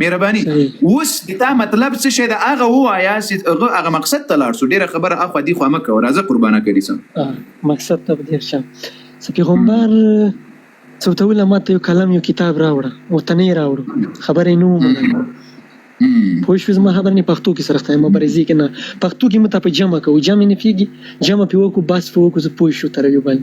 مهرباني اوس دا مطلب څه شي دا هغه وایا چې هغه مقصد ته لاړ شو ډیره خبره اخو دی خو مکه ورازه قربانه کړی سم مقصد ته ډیر شه چې پیغمبر څو ته ویل ماته یو کلام یو کتاب راوړه ورته نه راوړو خبرې نو منل پوه شو زما خبر نه پښتو کې سره ختمه مبارزي کې نه پښتو کې مته په جمع کو جمع نه پیږي جمع په وکو بس په وکو زه پوه شو تر یو بل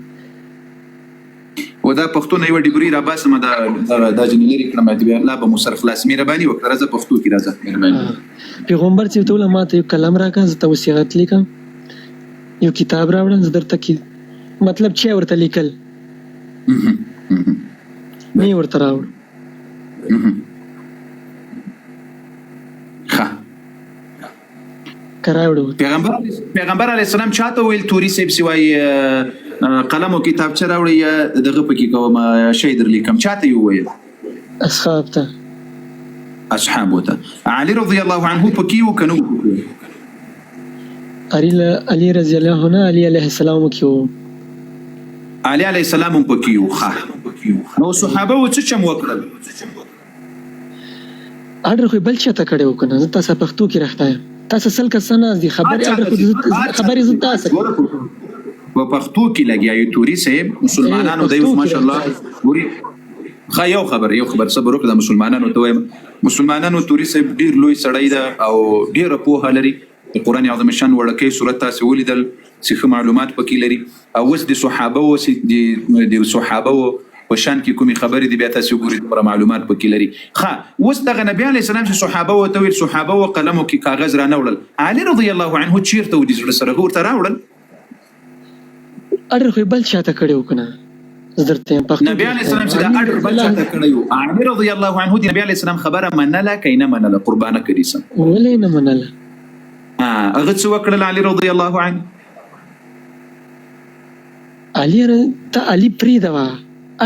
ودا پښتو نه یو ډیګری را باسم دا جنلری کړم دی لا به مصرف خلاص مهرباني وکړه راځه پښتو کې راځه مهرباني پیغمبر چې ته ماته یو کلام راکړ زه ته وصیت لیکم یو کتاب راوړم زه درته کې مطلب چې ورته لیکل نه ورته راوړ پیغمبر علیه السلام چاته ویل توري سیب سوای قلم او کتابچه راوړی دغه پکې کوم شی در لیکم چاته یو ویل اصحاب ته علي رضی الله عنه پکې وکنو علي رضی الله عنه علي علیه السلام کې علي علیه السلام پکې نو صحابه و څه چم وکړل اډر خو بل چاته کړو کنه زه تاسو پښتو کې راځم تاسو سل کساناز دي خبرې زه تاسو په پښتو کې لګیایو توري سه مسلمانانو د ماشاء الله ګوري یو خبر صبر وکړه مسلمانانو ته مسلمانانو توري سه ډیر لوی سړی ده او ډیر په هلري قرآن عظیم شان ورکه سورته تاسو ولیدل چې معلومات پکې لري او وس د صحابه او د صحابه وشان کې کومي خبرې دی بیا تاسو ګورئ پر معلومات پکې لري وس دغه نبی علی السلام چې صحابه او تویل صحابه او قلم او کاغذ را نوړل علي رضی الله عنه چیرته ودی زړه سره ورته راوړل اړ خو بل چاته کړو کنه زدرته پخته نبی علی السلام چې دا اړ بل چاته کړو علي رضی الله عنه دی نبی علی السلام خبره منله کینه منله قربانه کړی سم ولې نه منله هغه څه وکړل علي رضی الله عنه علي پریدوا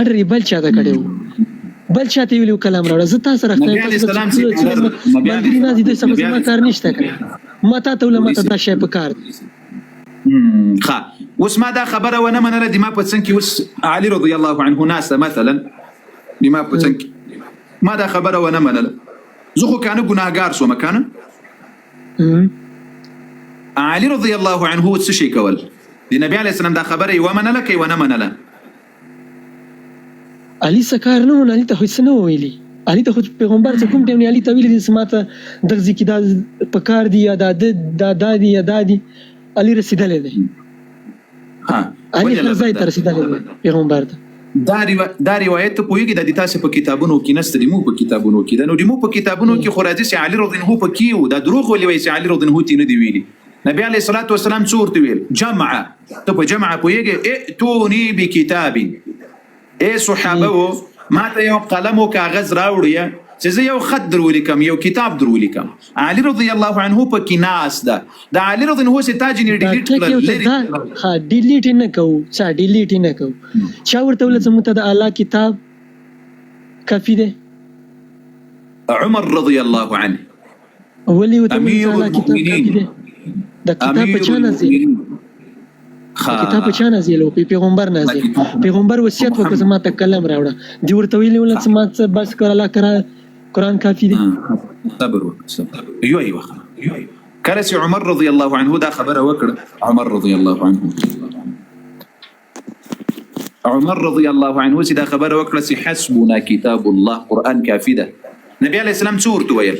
اړ بل چاته کړو بل چاته ویلو کلام راوړ زه تاسو راځم نبی علی السلام چې باندې نه دي سم کار نشته کړ ماته ته ولمته دا شی په کار اوس ما دا خبره ونه منله د ما په څنګ کې اوس علي رضی الله عنه ناس مثلا د ما په څنګ کې ما دا خبره ونه منله زه خو کنه ګناهګار سوم کنه علي رضی الله عنه څه شي کول د نبی علی السلام دا خبره یې ومنله کې ونه منله علي سکار نه علي ته هیڅ نه ویلي علي ته پیغمبر څخه کوم ټیم نه علي ته ویلي سماته دغه کې دا پکار دی یا دا دی علي رسیدلې دی علي ځای ته رسیدلې دی پیغمبر ته دا روایت ته پوهیږي د تاسو په کتابونو کې نست دی مو په کتابونو کې د نو دی مو په کتابونو کې خو راځي چې علي رضی الله عنه پکې و دا دروغ ولي وایي چې علي رضی الله عنه تی نه دی ویلي نبی علیه الصلاة والسلام څور ته ویل جمع ته په جمع پوهیږي ائتوني بکتاب صحابه ما ته یو قلم او کاغذ راوړی چې زه یو خط درولیکم یو کتاب درولیکم علي رضی الله عنه په کې ناس ده د علي رضی الله عنه څخه تاج نه ډیلیټ کړل ها ډیلیټ نه کو چا ډیلیټ نه کو چا ورته ولته مت د الله کتاب کافی ده عمر رضی الله عنه ولي وته کتاب کافی ده د کتاب په چا نازل کتاب په چا نازل او پیغمبر نازل پیغمبر وصیت وکړ چې ما ته کلام راوړه دی ورته ویلی ولته چې ما څه بس کړه الله کرا قرآن کافی دی صبر ایوه کله چې عمر رضی الله عنه دا خبره وکړه عمر رضی الله عنه چې دا خبره وکړه چې حسبنا کتاب الله قرآن کافی ده نبی علیه السلام څه ورته ویل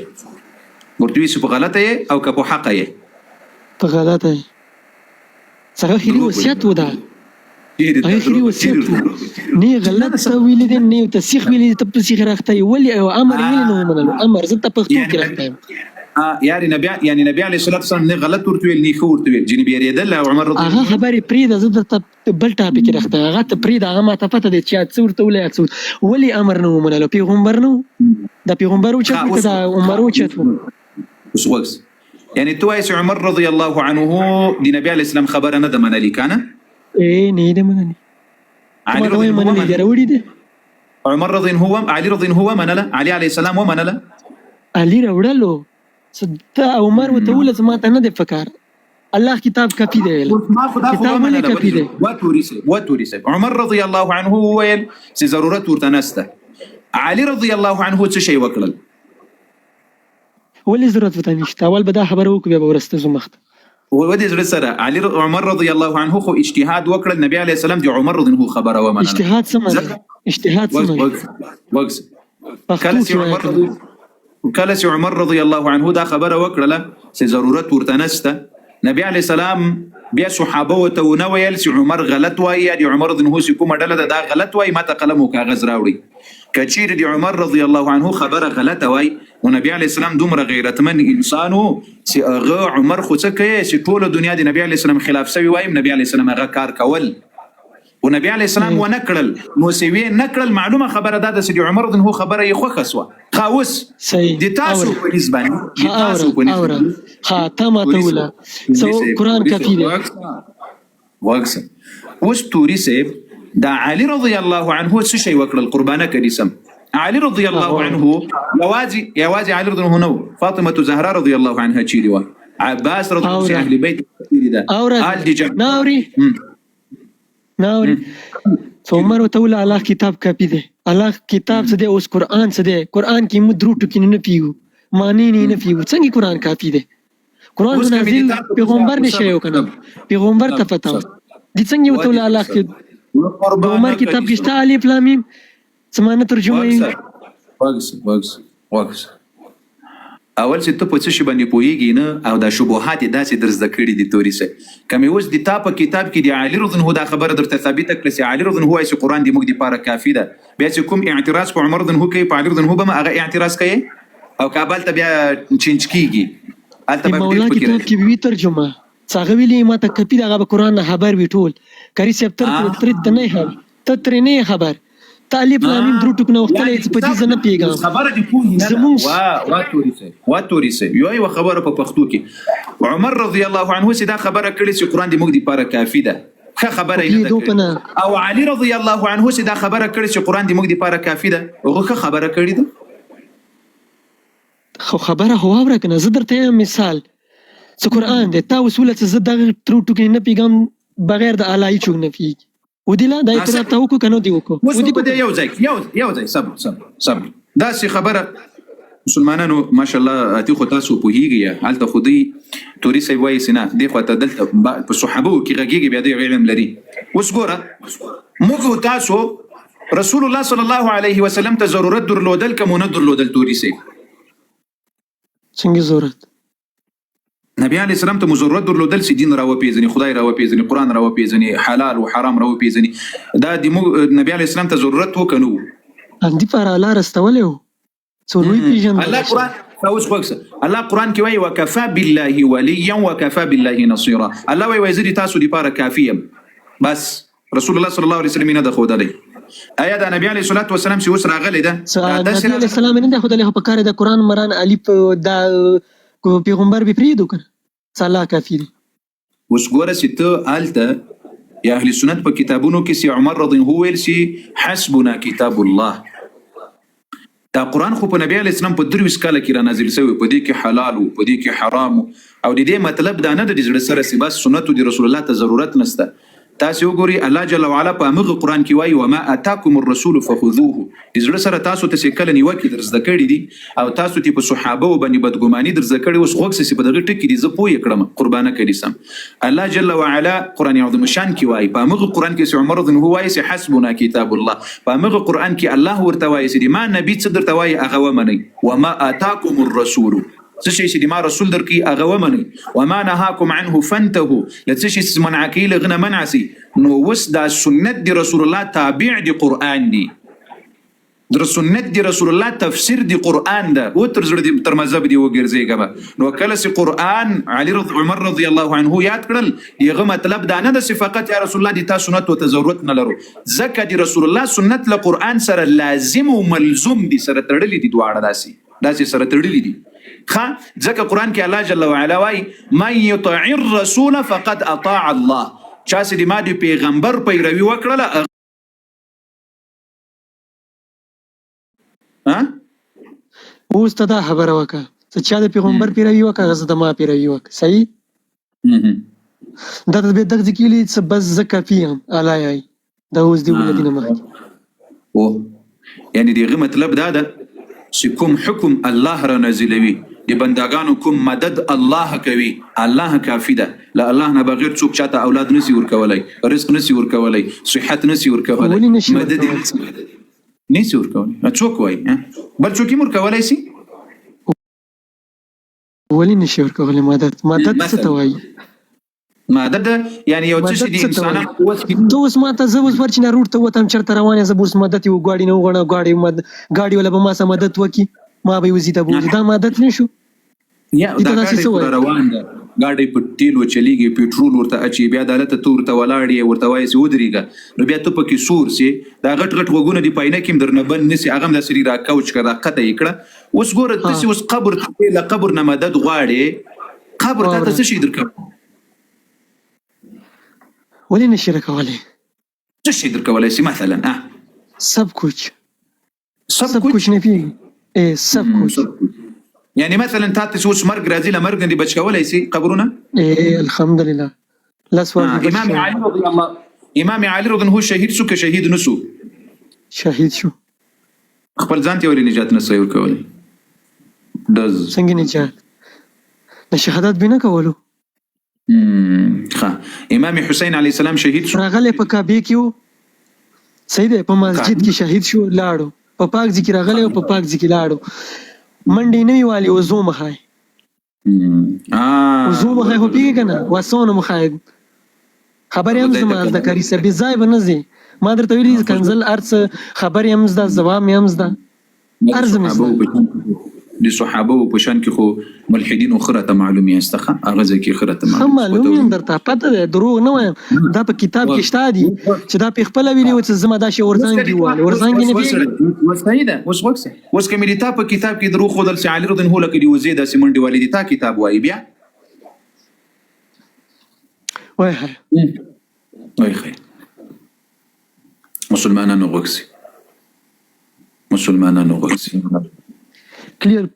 ورته ویل په غلطه او که په حقه په غلطه څنګه خېری وصیت ودا خېری وصیت نه غلط ویل دي نه تصحیح ویل ته په صحیح راخته ولی او امر ویل نو منلو امر زه ته پښتو کې راخته یعنی نبی علیه الصلاه والسلام نه غلط ورته ویل نه خو ورته ویل جنبی یریدل عمر رضی الله عنه خبرې پریده زه ته بل ټاپک راخته هغه ته پریده هغه ما ته پته دي چې څه ورته ولې ولی امر نو منلو پیغمبر نو د پیغمبر او چې دا عمر او چې وس يعني تويس عمر رضي الله عنه دي نبي عليه السلام خبر أنا دمنا لي كان نه ده منني علي رضي عمر رضي هو من له علي عليه السلام ومن له علي راوړلو صد عمر وتولى ما ته نه فکر الله كتاب كافي ده كتاب نه كافي ده وتورث عمر رضي الله عنه هو سي ضرورت ورتنسته علي رضي الله عنه څه شي وکړل ولې ضرورت ورته نشته؟ اول به دا خبره وکړو بیا به ورسته ځو مخته. ودې زړه سره عمر رضی الله عنه خو اجتهاد وکړل، نبی علیه السلام د عمر رضی الله عنه خبره ومنله. اجتهاد څه معنی؟ اجتهاد څه معنی؟ کله چې عمر رضی الله عنه دا خبره وکړله چې ضرورت ورته نشته، نبی علیه السلام بیا صحابه ورته ونه ویل چې عمر غلط وایي یا د عمر رضی الله عنه کومه ډله ده دا غلط وایي، ماته قلم او کاغذ راوړي. که چیرې د عمر رضی الله عنه خبره غلطه وای نو نبی علیه السلام دومره غیرتمن انسان و چې هغه عمر خو څه کوي چې ټوله دنیا د نبی علیه السلام خلاف سوي وای، نبی علیه السلام هغه کار کول و نبی علیه السلام ونه کړل، نو سوي نه کړل. معلومه خبره ده چې د عمر رضی الله خبره یې خوښه سوه. خاوس د تاسو په نسبت ها تا ماته وله سو قرآن کافي دی. واکسه اوس توري صاحب دا علي رضی الله عنه څه شی وکړل؟ قربانه کړي علي رضی الله عنه یوازې علي رضی الله عنه نو فاطمه زهرا رضی الله عنها چیرې و، عباس رضی الله عنه اهل بیت ده آل دي ناوري عمر وتولى الله کتاب کاپی دی. الله کتاب څه دی؟ اوس قرآن څه دی؟ قرآن کې موږ درو ټکي نه پیو، معنی نه پیو، څنګه قرآن کاپی دی؟ قرآن نازل پیغمبر نشي یو کنه، پیغمبر ته پتا و دي څنګه وتولى الله کې عمر کتاب کې شته الف لام میم سمانه ترجمه یې واکس اول چې ته په څه شي باندې پوهیږي نه او دا شبهات داسې درزده کړي دي توري سه کمه اوس د تا په کتاب کې د علي رضی الله دا خبره درته ثابته کړه چې علي رضی الله چې قرآن د موږ لپاره کافي ده، بیا چې کوم اعتراض په عمر رضی الله کوي په علي رضی الله به هغه اعتراض کوي او کابل ته بیا چینج کیږي. البته مولا کتاب کې وی ترجمه څنګه ویلې ما ته کپی دغه قرآن نه خبر وی ټول کری سپتر تر نه خبر ته تر نه خبر طالب لامین درو ټکو نو وختلې په دې ځنه پیغام خبره دی پوه نه وا توري سه یو خبره په پښتو کې عمر رضی الله عنه چې دا خبره کړي چې قرآن د موږ لپاره کافي ده، ښه خبره یې ده. او علي رضی الله عنه چې دا خبره کړي چې قرآن د موږ لپاره کافي ده، هغه ښه خبره کړي ده. خو خبره هو اوره کنه زه درته مثال څه قرآن دی تا وسوله چې زه دغه تر ټکو نه پیغام بغیر د الای چوک نه پیږي ودیلا دا اعتراف ته وکړو کنه دی وکړو ودی په یو ځای صبر دا سي خبره مسلمانانو ماشاءالله اتی خو تاسو په هیږي حالت خودي توري سي وای سینا دی خو ته دلته په صحابه کې غږیږي بیا دی علم لري. اوس ګوره موږ تاسو رسول الله صلی الله علیه وسلم ته ضرورت درلودل کوم نه درلودل توري سي څنګه ضرورت نبی علیہ السلام ته ضرورت درلودل چې دین راو پیژني، خدای راو پیژني، قرآن راو پیژني، حلال او حرام راو پیژني. دا د نبی علیہ السلام ته ضرورت وکنو اندی پر الله رستولیو څونوي پیژن الله قرآن فوز بوکس الله قرآن کې وایي وکفا بالله وليا وکفا بالله نصيرا. الله وایي زری تاسو لپاره کافیم بس رسول الله صلی الله علیه وسلم نه خو دلی آیا دا نبی علیه الصلاۃ والسلام چې اوس راغلی ده نبی علیه السلام نه خو دلی په کار د قرآن مران الف دا پیغمبر به پریدو کنه صلاح کافی دی. اوس ګوره چې ته آلته یا اهل سنت په کتابونو کې سي عمر رضی الله ویل سي حسبنا کتاب الله. دا قرآن خو په نبی علیه السلام په 23 کاله کې را نازل شوی، په دې کې حلال او په دې کې حرام او د دې مطلب دا نه د زړه سره سی بس سنت د رسول الله ته ضرورت نشته. تاسو وګورئ الله جل وعلا په هغه قرآن کې وایي وما اتاکم الرسول فخذوه. د زړه سره تاسو ته کله نیوکې درزده کړي دي او تاسو ته په صحابه باندې بدګماني درزده کړي اوس خوښ سي په دغه ټکی دي زه پوهه کړم قربانه کړي سم. الله جل وعلا قرآن عظیم شان کې وایي په هغه قرآن کې عمر رضی الله وایي حسبنا کتاب الله. په هغه قرآن کې الله ورته وایي چې ما نبی څه درته وایي هغه ومني وما اتاکم الرسول څه شي چې ما رسول درکې هغه ومني وما نهاکم عنه فانتهوا لڅ شي منعکی لغنه منعسي. نو وس دا سنت دی رسول الله تابع دی قرآن دی در سنت دی رسول الله تفسیر دی قرآن ده او تر مذهب دی وګرځيګه نو کله سي قرآن علي عمر رضی الله عنه یاد کړل یغه مطلب دا نه د صفات یا رسول الله دی تاسو سنت او ضرورت نه لرو زکه دی رسول الله سنت له قرآن سره لازم او ملزوم دي سره تړلې دي دواړه داسي سره تړلې دي. ښه ځکه قرآن کې الله جل وعلا وايي من يطع الرسول فقد اطاع الله. چا چې د ما د پیغمبر پیروي وکړله اوس ته دا خبره وکړه چې چا د پیغمبر پیروي وکړه زه د ما پیروي وکړه صحیح دا به دغه ځکیلی چې بس زکه فیم علای دا اوس دی ولدي نه مخ او یعنی دغه مطلب دا ده چې کوم حکم الله را نازلوي د بندگانو کوم مدد الله کوي، الله کافی ده. له الله نه بغیر څوک چاته اولاد نسی ورکولای، رزق نسی ورکولای، صحت نسی ورکولای، ولې نشي مدد نسی ورکولای. څوک وای بل څوک یې ورکولای شي؟ ولې نشي ورکولای مدد څه ته وایي؟ مدد یعنی یو څه چې د انسانانو قوت کې ته اوس ماته زه اوس ورچې نه روډ ته وتم چېرته روان یم، زه به اوس مدد یې ګاډي نه وغواړم، ګاډي والا به ما سره مدد وکړي، ما به یې وزي ته بوځي، دا مدد نه شو؟ یا دا ګاډي پوره روان ده، ګاډي په تیلو چلیږي، پیټرول ورته اچي، بیا عدالت ته ورته ولاړ یې ورته وایي چې ودرېږه، نو بیا ته پکې سور سي، دا غټ غټ غوږونه دي پاینه کې درنه بند نسي، هغه هم داسې راکوچ کړه راقته یې کړه. اوس ګوره تاسې اوس قبر ته له قبر نه مدد غواړې، قبر تا ته څه شي درکوي؟ ولې نشي راکولی؟ څه شي درکولی شي مثلا؟ سب کچھ نه پیږي، سب کچھ. یعنی مثلا تا ته اوس مرګ راځي، له مرګ نه دې بچ کولی شي قبرونه؟ الحمدلله. امام علي رضی الله عنه شهید شو که شهید نسو؟ شهید شو. خپل ځان ته ولې نجات نه سوی ورکولی؟ څنګه نجات؟ د شهادت به نه کولو. امام حسین علیه السلام شهید شو، راغلی په کعبه کې و، صحیح دی، په مسجد کې شهید شو، لاړو په پاک ځای کې راغلی او په پاک ځای کې لاړو، منډې نه وي والي وضو مخای وضو مخای خو پیږي که نه، واسونه مخای خبرې هم زما زده کاري سر بې ځای به نه ځي، ما درته ویلي کنزل هر څه خبرې هم زده، ځواب مې هم زده، هر څه مې زده. د صحابه په شان کې خو ملحدین خره معلومي استخه هغه ځکه خره معلومي هم درته پته ده، دروغ نه وایم، دا په کتاب کې شته دي چې دا په خپل ویلي و چې زما دا شی ورزانګي وال ورزانګي نه وی وسایده اوس کومې تا په کتاب کې دروغ خودل چې علي رضی الله عنه کې دی وزید سیمنډي والدی تا کتاب وای بیا وای خیر مسلمانانو غوښسي کلیر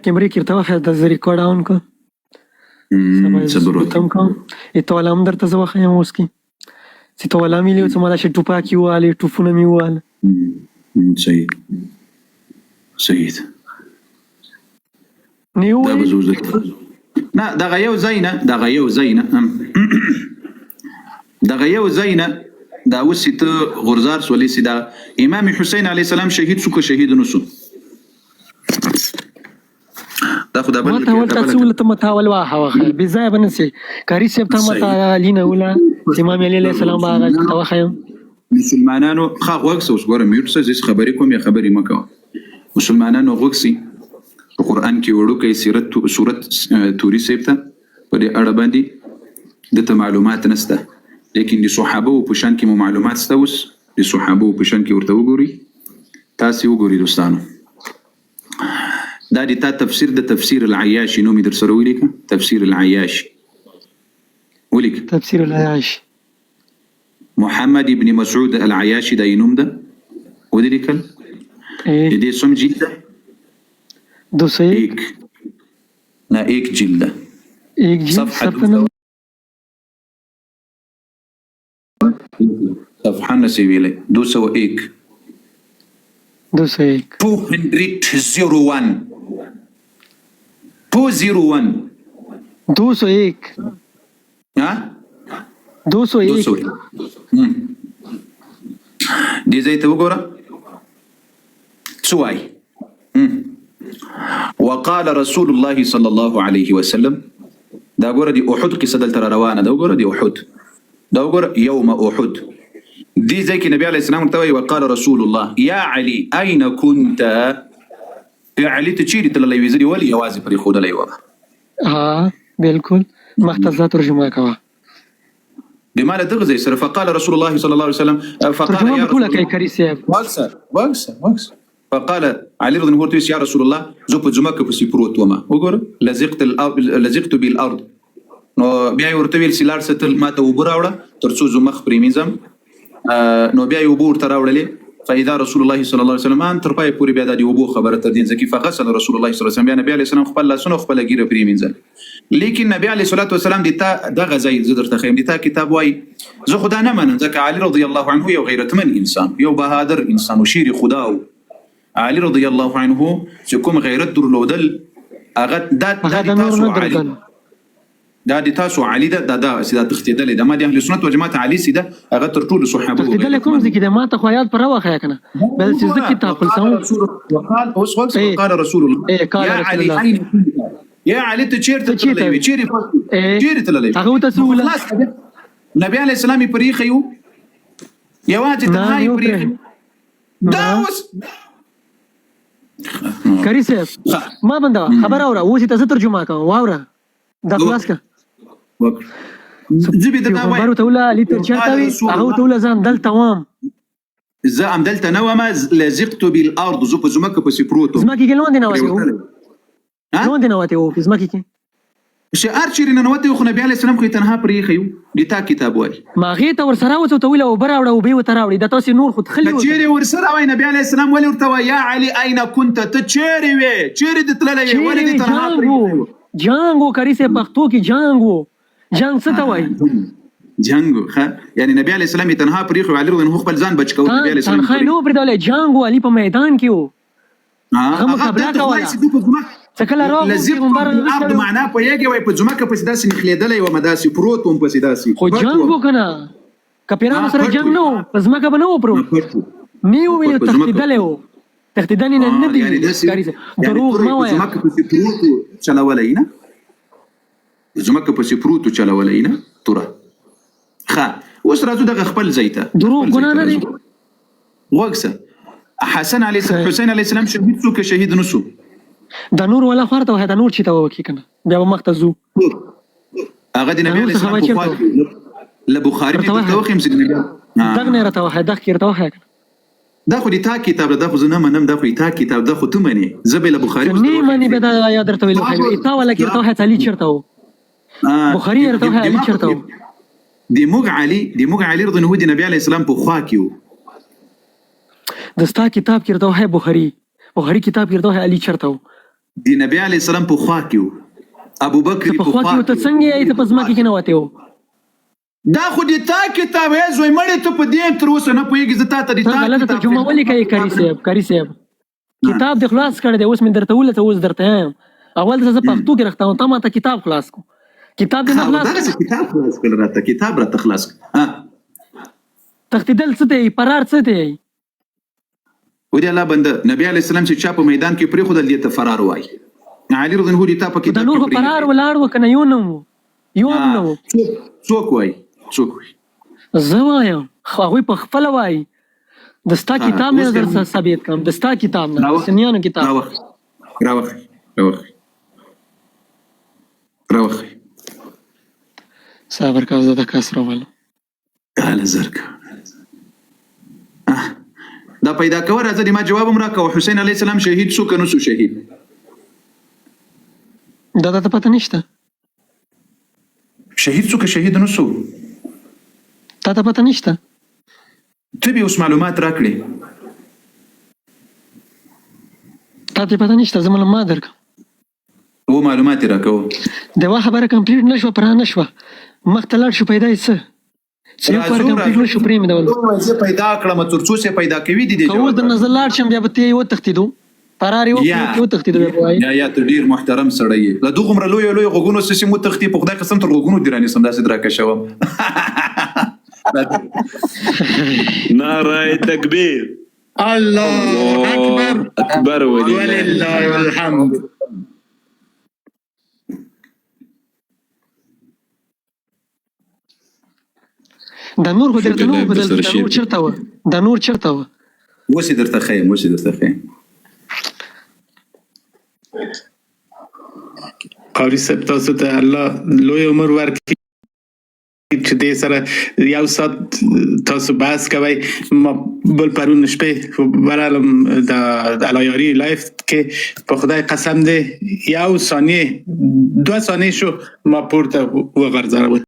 کیمرې کې ارتوا خیر د ریکارډ اون کو تم کوم اتواله هم درته زه وښیم اوس کې چې توله مې لیو چې ما دا شي ټوپاکې ووالې ټوپونه مې وواله صحیح نه دغه یو ځای نه دا اوس چې ته غرزار سولې چې دا امام حسین علیه السلام شهید شو که شهید نسو؟ دا خدا بل ته ولته څول ته متاول واه واه بې ځای به نه سي کاري صاحب ته مته لینه ولا امام علی علیه السلام باغ ته وخیم مسلمانانو خا غوښ اوس ګوره میوټ څه خبرې کوم یا خبرې مکو مسلمانانو غوښسي قرآن کې وړو کې سورت توري صاحب ته په دې اړه باندې د معلومات نشته، لیکن د صحابه په شان کې مو معلومات شته. اوس د صحابه په شان کې ورته وګوري، تاسو وګورئ دوستانو. دا د تا تفسیر د تفسیر العیاشی نومې در سره ولیکه، تفسیر العیاشی ولیکه، تفسیر العیاشی محمد ابن مسعود العیاشی دا نوم ده ولیکل. دې سم جلد ده 201 نه 1 جلد ده، 1 جلد صفحه نسی ویلی 201 201 201 ها 201 دې ځای ته وګوره څه وایي. وقال رسول الله صلى الله عليه وسلم، دا ګوره د احد قصه دلته روانه ده، وګوره د احد دا وګوره یوم احد دې ځای کې نبی علیه السلام ورته وایي وقال رسول الله یا علي اين كنت، علي ته چیرې تللی وې؟ زه دې ولې یوازې پرېښودلی وم؟ بالکل مختصر ترجمه کوه د ما له دغه ځای سره. فقال رسول الله صلى الله عليه وسلم فقال يا رسول الله فقال علي رضي الله عنه يا رسول الله زه په ځمکه پسې پروت وم، وګوره لزقت بالارض، نو بیا یې ورته ویل چې لاړ شه تل ما ته اوبه راوړه تر څو زه مخ پرېمینځم، نو بیا یې اوبه ورته راوړلې. فاذا رسول الله صلى الله عليه وسلم ان تر پای پورې بیا د اوبو خبره تر دې ځکه فغسل رسول الله صلی الله عليه وسلم، بیا نبی علیه السلام خپل لاسونه خپل ګیره پرېمینځل. لیکن نبی علیه الصلاه والسلام دغه ځای زه درته ښیم د تا کتاب وایي زه خدا نه منم، ځکه علي رضی الله عنه یو غیرتمن انسان، یو بهادر انسان و شیر خدا و. علي رضی الله عنه چې کوم غیرت درلودل هغه دا هغه نور نه درکل دا د تاسو علي دا سیده تختیدل د ما د اهل سنت والجماعت علي سیده هغه تر ټولو صحابه تختیدل کوم ځکه د ما ته خو یاد پر واخه کنه بل چې ځکه کتاب خلصو وقال قال رسول الله يا علي يا علي ته چیرته تللی چیرته تللی هغه ته سوال نبی علی السلام پرې خيو یواځې تنهایی پرې دا اوس کری صاحب ما بنده خبر اوره اوس ته ترجمه کوم واوره دا خلاص کا زبي دا بارو ته ولا علي ته چاته وي هغه ته ولا ځان دلته وام زه ام دلته نو ما لزقت بالارض زو په زمکه په سپروتو زمکه کې لون دي نواته لون دي نواته او زمکه کې شعار چیرې نواته خو نبی عليه السلام خو تنها پرې خيو د تا کتاب وای ما غي ته ور سره وته ویل او براوړه او به وته راوړي د تاسو نور خو تخلي چیرې ور سره وای نبی عليه السلام ولي ورته يا علي اين كنت ته چیرې وې چیرې د تللې ولې د تنها پرې جنگو کری سے پختو کی جنگو جنگ څه ته وای جنگو یعنی نبی علیہ السلام تنها پریخو علی رضی الله خپل ځان بچ کو نبی علیہ السلام خای نو پر دله جنگو علی په میدان کې وو هغه مقابله کوله څکله راو لزم الارض معنا په یګي وای په ځمکه په سداسي نخلیدلې و مداسي پروت هم په سداسي خو جنگو کنه کپیرانو سره جنگ نو په ځمکه بنو پرو نیو ویل تختیدلې وو تختیدنی نه ندی دروغ ما وای ځمکه په پروت چلولای نه ځمکه په پروت چلولای نه تورا اوس راځو دغه خپل زیته دروغ ګنا نه دي وګسه حسن علی حسین علی السلام شهید څوک شهید نسو د نور ولا خورته وه د نور چي ته وکی کنه بیا مختزو هغه د نبی علی السلام له بخاری ته توخم سید نبی دغه نه راته وه دغه کړه وه دا خو د تا کتاب دا خو زنه منم دا خو تا کتاب دا خو ته منی زبل بخاری نه منی به دا یاد درته ویل خو تا ولا کړه وه تعالی چرته بخاری درته وه علی چرته دی موږ علی رضی الله عنه نبی علی السلام په خوا کیو دستا کتاب کړه وه بخاری کتاب کړه وه علی چرته دی نبی علی السلام په خوا کیو ابو بکر په خوا کیو ته څنګه ایت پس ما کې نه وته دا خو د تا کتاب یې زوی مړ ته په دې تر اوسه نه پوهیږي زه تا ته د تا غلطه ترجمه ولې کوي کاری صاحب کتاب د خلاص کړه د اوس من درته ولته اوس درته اول زه پښتو کې راځم ته ما ته کتاب خلاص کو کتاب دې نه خلاص کتاب خلاص کړه راته کتاب راته خلاص ها تختیدل څه دی فرار څه دی ودي الله بنده نبی علی السلام چې چا په میدان کې پرې خو د دې ته فرار وای علي رضی الله عنه تا په کتاب د نور فرار ولاړ وکنه یو نو څوک وای زوایم خو هغوی په خپل وای د ستا کتاب نه در ثابت کوم د ستا کتاب نه سنیانو کتاب راوخ صبر کا زده کسر ول تعال زرک دا پیدا کور راځي ما جواب هم راکاو حسین علی السلام شهید شو کنه شو شهید دا ته پته نشته شهید شو که شهید نو شو تا ته پته نشته ته به اوس معلومات راکړي تا ته پته نشته زموږ ما درک و معلومات راکو دا خبره کمپلیټ نشو پرانه نشو مختلل شو پیدا یې څه یو کار کمپلیټ نشو پریم دا ول زه پیدا کړم ترڅو څه پیدا کوي دي جواب د نظر لاړ شم بیا به ته یو تختیدو فرار یو تختیدو وای یا ته ډیر محترم سړی لا دوغم رلوی غوګونو سیسې مو تختی په خدای قسم تر غوګونو درانی سم داسې دراکه شوم نعره تکبیر الله اکبر ولله الحمد دا نور خو درته نو بدل دا نور چرته و دا نور چرته و وسی درته خیم قاری صاحب تاسو ته الله لوی عمر ورکړي چې دې سره یو ساعت تاسو بحث کوئ ما بل پرون شپه برالم د علایاری لایف کې په خدای قسم دی یو ثانیه 2 ثانیه شو ما پورته وغورځول